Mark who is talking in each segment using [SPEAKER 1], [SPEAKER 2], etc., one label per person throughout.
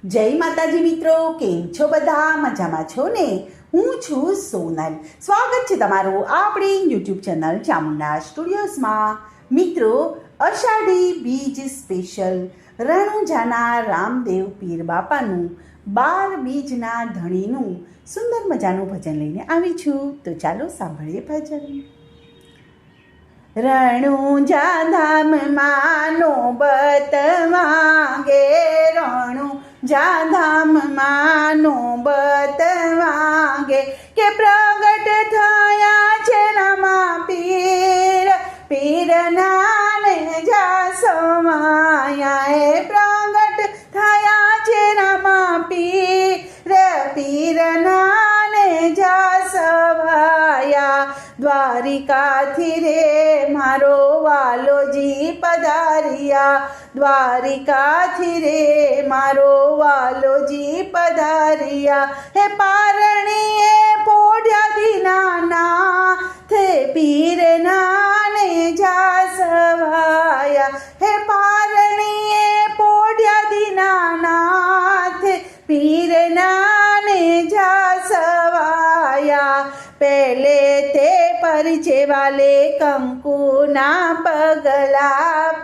[SPEAKER 1] જય માતાજી મિત્રો, કેમ છો બધા? મજામાં છો ને? હું છું સોનલ. સ્વાગત છે તમારું આપણી યુટ્યુબ ચેનલ ચામુંડા સ્ટુડિયોઝમાં. મિત્રો, અષાઢી બીજ સ્પેશિયલ રણુજાના રામદેવ પીર બાપાનું 12 બીજના ધણીનું સુંદર મજાનું ભજન લઈને આવી છું. તો ચાલો સાંભળીએ ભજન. રણુજા ધામમાં નોબત માંગે, રણુજા ધામમાં નોબત માંગે, કે પ્રગટ થયા છે રામા પીર, પીરના ને જા સમાયા. પ્રગટ થયા છે રામા પીર, પીરના ને જા સવાયા. દ્વારિકાથી રે મારો વાલોજી પધાર્યા, દ્વારિકાથી રે મારો વાલોજી પધાર્યા. હે પારણીએ પોઢ્યા દીનાના, થે પીરના ને જા સવાયા. હે પારણીએ પોઢ્યા દીનાના, થે પીરના ને જા સવાયા. પહેલે તે परिचे वाले कंकु ना पगला,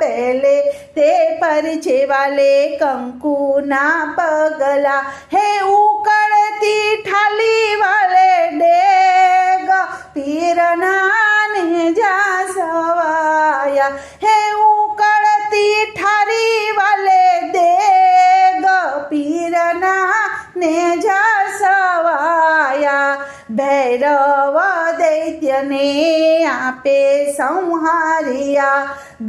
[SPEAKER 1] पहले ते परिचे वाले कंकु ना पगला. हे उकड़ती थाली वाले डेग, पीरना ने जा सवाया. हे उकड़ती थाली वाले डेग, पीरना ने जा सवाया. भैरव दैत्यने आपे संहारिया,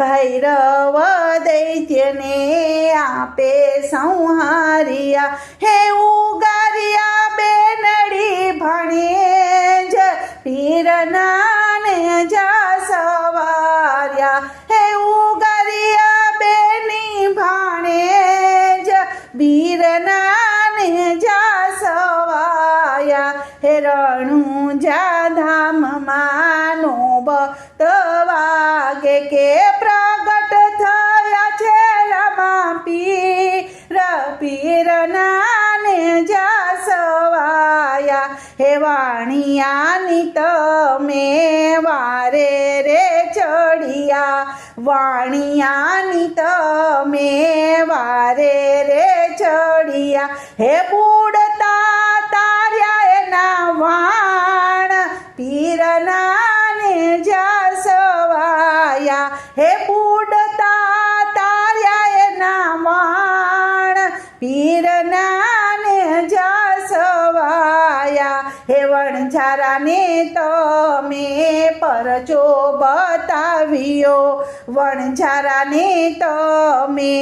[SPEAKER 1] भैरव दैत्यने आपे संहारिया. हे उगारिया बेनड़ी भणेज, पीरना ने जा सवार्या. हे उगारिया बेनी भणेज, बीरना ने जा सवाया. હે રણુજા ધામમાં નોબત વાગે, કે પ્રગટ થયા છે રામા પીર, પીરના ને જા સવાયા. હે વાણિયાની તમે વારે રે ચડિયા, વાણિયાની તમે વારે રે ચડિયા. હે બુડતા વાણ, પીરના ને જા સવાયા. હે બુડતા તાર્યા એના વાણ, પીરના ને જા સવાયા. હે વણઝારાને તમે પરચો બતાવ્યો, વણઝારાને તમે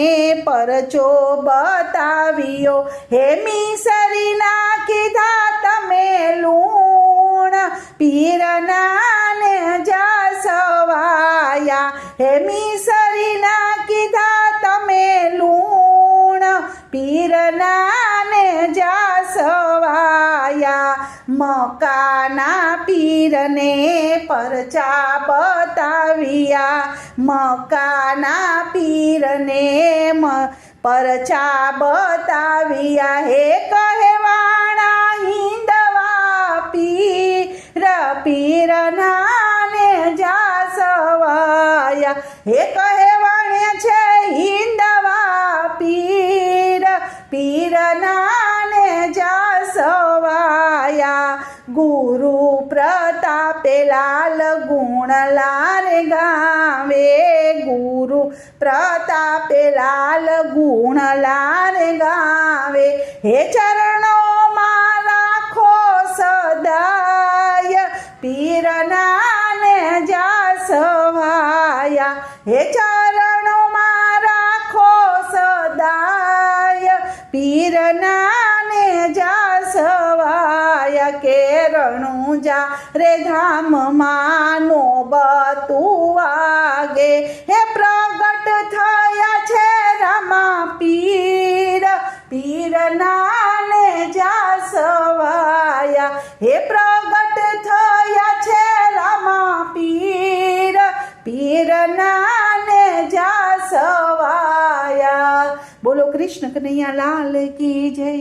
[SPEAKER 1] પરચો બતાવ્યો. હે મીસરીના કીધા તમે લૂણ, પીરના ને જા સવાયા. હે મીસરીના કીધા તમે લૂણ, પીરના ને જા સવાયા. મકાના પીરને પરચા બતાવ્યા, મકાના પીરને પરચા બતાવ્યા. હે કહેવાણા હિંદવા પીર, પીરના ને જા સવાયા. હે કહેવાણે છે હિંદવા પીર, પીરના ને જા સવાયા. ગુરુ પ્રતાપે લાલ ગુણલાર ગાવે, ગુરુ પ્રતાપે લાલ ગુણલાર ગાવે. હે ચરણોમાં રાખો સદાય, પીરના ને જા સવાયા. હે ચરણોમાં રાખો સદાય, પીરના ને જા સવાયા. કે રણુજા રે ધામમાં નોબતું વાગે, હે પ્રગટ થયા છે રામા પીર, પીરના ને જા સવાયા. હે પ્રગટ થયા છે રામા પીર, પીરના ને જા સવાયા. બોલો કૃષ્ણ કનૈયા લાલ કી જય.